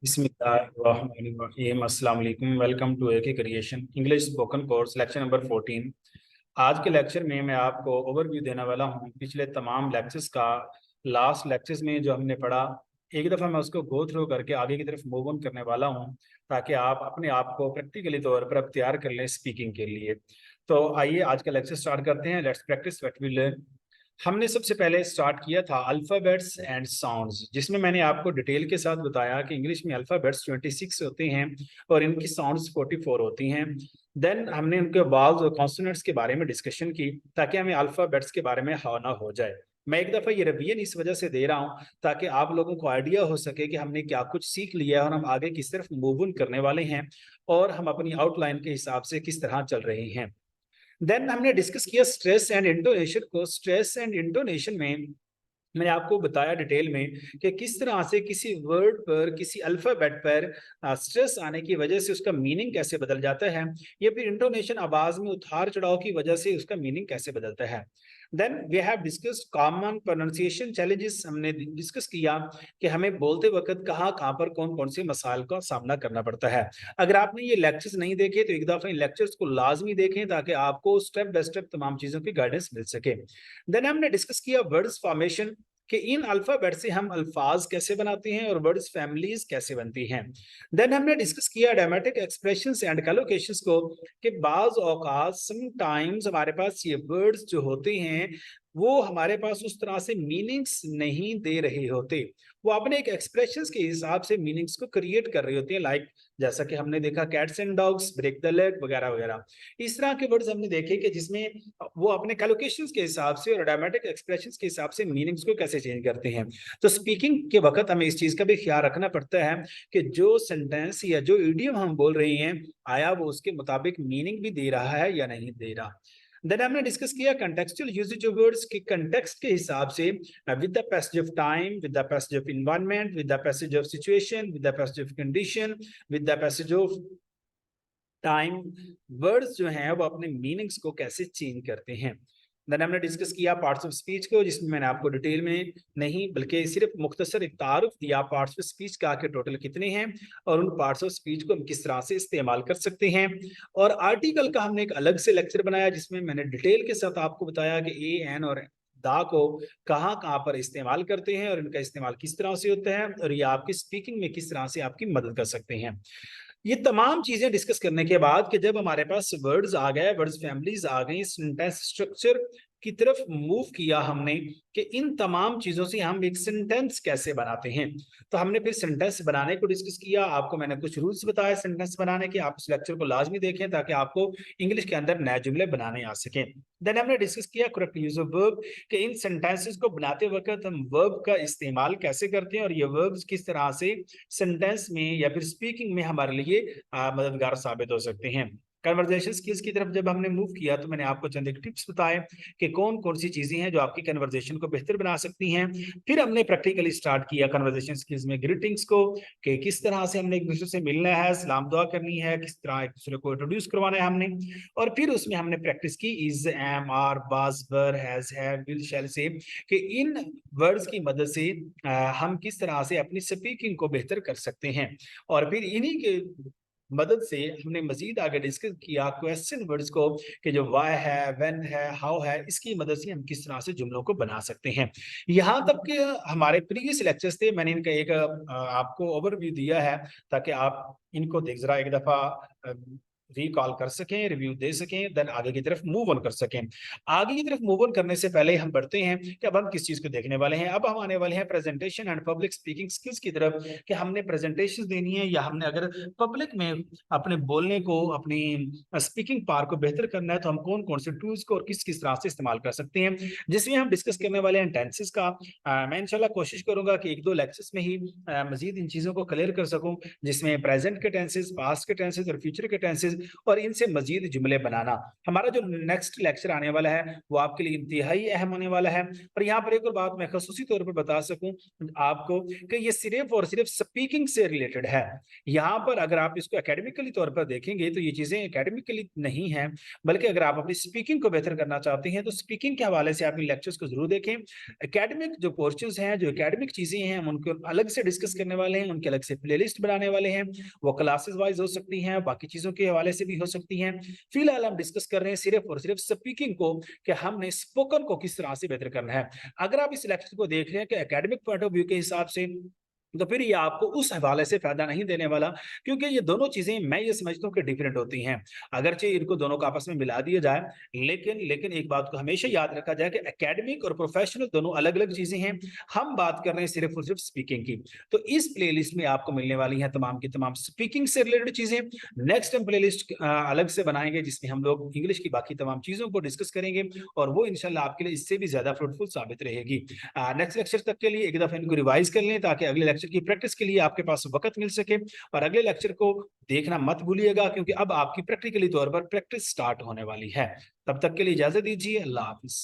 बिस्मिल्लाहिर्रहमानिर्रहीम। अस्सलाम वालेकुम। Welcome to AK creation English spoken course lecture number 14। आज के लेक्चर में मैं आपको ओवरव्यू देने वाला हूं पिछले तमाम लेक्चर्स का। लास्ट लेक्चर्स में जो हमने पढ़ा, एक दफ़ा मैं उसको गो थ्रू करके आगे की तरफ मूव ऑन करने वाला हूं ताकि आप अपने आप को प्रैक्टिकली तौर पर अब तैयार कर लें स्पीकिंग के लिए। तो आइए आज का लेक्चर स्टार्ट करते हैं। Let's practise what we learn. हमने सबसे पहले स्टार्ट किया था अल्फ़ाबेट्स एंड साउंड्स, जिसमें मैंने आपको डिटेल के साथ बताया कि इंग्लिश में अल्फ़ाबेट्स 26 होते हैं और इनकी साउंड्स 44 होती हैं। देन हमने उनके वावल्स और कॉन्सोनेंट्स के बारे में डिस्कशन की ताकि हमें अल्फ़ाबेट्स के बारे में हाँ ना हो जाए। मैं एक दफ़ा ये रिवीजन इस वजह से दे रहा हूँ ताकि आप लोगों को आइडिया हो सके कि हमने क्या कुछ सीख लिया है और हम आगे किस तरफ मूव ऑन करने वाले हैं और हम अपनी आउटलाइन के हिसाब से किस तरह चल रहे हैं। देन हमने डिस्कस किया स्ट्रेस एंड इंटोनेशन को। स्ट्रेस एंड इंटोनेशन में मैंने आपको बताया डिटेल में कि किस तरह से किसी वर्ड पर, किसी अल्फाबेट पर स्ट्रेस आने की वजह से उसका मीनिंग कैसे बदल जाता है, या फिर इंटोनेशन आवाज में उतार चढ़ाव की वजह से उसका मीनिंग कैसे बदलता है। Then we have discussed common pronunciation challenges. हमने डिस्कस किया कि हमें बोलते वक्त कहाँ कहाँ पर कौन कौन से मसाइल का सामना करना पड़ता है। अगर आपने ये लेक्चर्स नहीं देखे तो एक दफा इन लेक्चर्स को लाजमी देखें ताकि आपको स्टेप बाय स्टेप तमाम चीजों की गाइडेंस मिल सके। देन हमने डिस्कस किया वर्ड्स फॉर्मेशन, कि इन अल्फाबेट से हम अल्फाज कैसे बनाते हैं और वर्ड्स फैमिलीज कैसे बनती हैं। देन हमने डिस्कस किया ड्रामेटिक एक्सप्रेशंस एंड कलोकेशंस को, कि बाज औकात समटाइम्स हमारे पास ये वर्ड्स जो होते हैं वो हमारे पास उस तरह से मीनिंग्स नहीं दे रहे होते, वो अपने एक एक्सप्रेशंस के हिसाब से मीनिंग्स को क्रिएट कर रहे होते हैं। लाइक जैसा कि हमने देखा cats and dogs, break the leg वगैरह वगैरह। इस तरह के वर्ड्स हमने देखे कि जिसमें वो अपने कलोकेशंस के हिसाब से और ड्रामेटिक एक्सप्रेशंस के हिसाब से मीनिंग्स को कैसे चेंज करते हैं। तो स्पीकिंग के वक्त हमें इस चीज का भी ख्याल रखना पड़ता है कि जो सेंटेंस या जो इडियम हम बोल रहे हैं, आया वो उसके मुताबिक मीनिंग भी दे रहा है या नहीं दे रहा। देन हमने डिस्कस किया कंटेक्चुअल यूजेज ऑफ वर्ड्स के कंटेक्स्ट के हिसाब से, with the passage of time, with the passage of environment, with the passage of situation, with the passage of condition, with the passage of time, words जो हैं वो अपने meanings को कैसे चेंज करते हैं। देन हमने डिस्कस किया पार्ट्स ऑफ स्पीच को, जिसमें मैंने आपको डिटेल में नहीं बल्कि सिर्फ मुख्तसर एक तारुफ दिया पार्ट्स ऑफ स्पीच का कि टोटल कितने हैं और उन पार्ट्स ऑफ स्पीच को हम किस तरह से इस्तेमाल कर सकते हैं। और आर्टिकल का हमने एक अलग से लेक्चर बनाया जिसमें मैंने डिटेल के साथ आपको बताया कि ए एन और दा को कहाँ कहाँ पर इस्तेमाल करते हैं और इनका इस्तेमाल किस तरह से होता है और ये आपकी स्पीकिंग में किस तरह से आपकी मदद कर सकते हैं। ये तमाम चीजें डिस्कस करने के बाद कि जब हमारे पास वर्ड्स आ गए, वर्ड्स फैमिलीज आ गई, सेंटेंस स्ट्रक्चर की तरफ मूव किया हमने कि इन तमाम चीजों से हम एक सेंटेंस कैसे बनाते हैं। तो हमने फिर सेंटेंस बनाने को डिस्कस किया। आपको मैंने कुछ रूल्स बताए सेंटेंस बनाने के, आप इस लेक्चर को लाजमी देखें ताकि आपको इंग्लिश के अंदर नए जुमले बनाने आ सकें। देन हमने डिस्कस किया करेक्ट यूज ऑफ वर्ब, कि इन सेंटेंसेस को बनाते वक्त हम वर्ब का इस्तेमाल कैसे करते हैं और ये वर्ब्स किस तरह से सेंटेंस में या फिर स्पीकिंग में हमारे लिए मददगार साबित हो सकते हैं। कन्वर्जेशन स्किल्स की तरफ जब हमने मूव किया तो मैंने आपको चंद एक टिप्स बताए कि कौन कौन सी चीजें हैं जो आपकी कन्वर्जेशन को बेहतर बना सकती हैं। फिर हमने प्रैक्टिकली स्टार्ट किया कन्वर्जेशन स्किल्स में ग्रीटिंग्स को, कि किस तरह से हमने एक दूसरे से मिलना है, सलाम दुआ करनी है, किस तरह एक दूसरे को इंट्रोड्यूस करवाना है हमने। और फिर उसमें हमने प्रैक्टिस की is, am, are, was, were, has, have, will, shall से, कि इन वर्ड्स की मदद से हम किस तरह से अपनी स्पीकिंग को बेहतर कर सकते हैं। और फिर इन्हीं के मदद से हमने मजीद आगे डिस्कस किया क्वेश्चन वर्ड्स को, कि जो वाई है, व्हेन है, हाउ है, इसकी मदद से हम किस तरह से जुमलों को बना सकते हैं। यहाँ तक कि हमारे प्रीवियस लेक्चर्स थे, मैंने इनका एक आपको ओवरव्यू दिया है ताकि आप इनको देख जरा एक दफा रिकॉल कर सकें, रिव्यू दे सकें, देन आगे की तरफ मूव ऑन कर सकें। आगे की तरफ मूव ऑन करने से पहले हम बढ़ते हैं कि अब हम किस चीज को देखने वाले हैं। अब हम आने वाले हैं presentation and public speaking skills की तरफ, कि हमने प्रेजेंटेशन देनी है या हमने अगर पब्लिक में अपने बोलने को, अपनी स्पीकिंग पावर को बेहतर करना है तो हम कौन कौन से टूल्स को और किस किस तरह से इस्तेमाल कर सकते हैं। जिसमें हम डिस्कस करने वाले हैं टेंसेस का। मैं इंशाल्लाह कोशिश करूंगा कि एक दो लेक्चर्स में ही मजीद इन चीजों को क्लियर कर सकूं, जिसमें प्रेजेंट के टेंसेस, पास्ट के टेंसेस और फ्यूचर के टेंसेस और इनसे मजीद जुमले बनाना। हमारा जो नेक्स्ट लेक्चर आने वाला है वो आपके लिए इंतहाई अहम होने वाला है। और यहाँ पर एक और बात मैं खसूसी तौर पर बता सकूं आपको कि ये सिर्फ और सिर्फ स्पीकिंग से रिलेटेड है। यहाँ पर अगर आप इसको एकेडमिकली तौर पर देखेंगे तो ये चीजें एकेडमिकली नहीं है, बल्कि अगर आप अपनी स्पीकिंग को बेहतर करना चाहते हैं तो स्पीकिंग के हवाले से आप इन लेक्चर्स को जरूर देखें। एकेडमिक जो पोर्शंस हैं, जो एकेडमिक चीजें हैं, हम उनको अलग से डिस्कस करने वाले हैं, उनके अलग से प्लेलिस्ट बनाने वाले हैं। वो क्लासेस वाइज हो सकती हैं, बाकी चीजों के हवाले से भी हो सकती हैं। फिलहाल हम डिस्कस कर रहे हैं सिर्फ और सिर्फ स्पीकिंग को, कि हमने स्पोकन को किस तरह से बेहतर करना है। अगर आप इस लेक्चर को देख रहे हैं कि एकेडमिक पॉइंट ऑफ व्यू के हिसाब से, तो फिर ये आपको उस हवाले से फायदा नहीं देने वाला, क्योंकि ये दोनों चीजें मैं ये समझता हूँ कि डिफरेंट होती हैं। अगरचे इनको दोनों को आपस में मिला दिया जाए, लेकिन एक बात को हमेशा याद रखा जाए कि एकेडमिक और प्रोफेशनल दोनों अलग अलग चीजें हैं। हम बात कर रहे हैं सिर्फ और सिर्फ स्पीकिंग की। तो इस प्लेलिस्ट में आपको मिलने वाली हैं तमाम की तमाम स्पीकिंग से रिलेटेड चीजें। नेक्स्ट हम प्लेलिस्ट अलग से बनाएंगे जिसमें हम लोग इंग्लिश की बाकी तमाम चीजों को डिस्कस करेंगे, और वो इंशाल्लाह आपके लिए इससे भी ज्यादा फ्रूटफुल साबित रहेगी। नेक्स्ट लेक्चर तक के लिए एक दफा इनको रिवाइज कर लें, ताकि अगले लेक्चर की प्रैक्टिस के लिए आपके पास वक्त मिल सके। और अगले लेक्चर को देखना मत भूलिएगा, क्योंकि अब आपकी प्रैक्टिकली तौर पर प्रैक्टिस स्टार्ट होने वाली है। तब तक के लिए इजाजत दीजिए। अल्लाह हाफिज।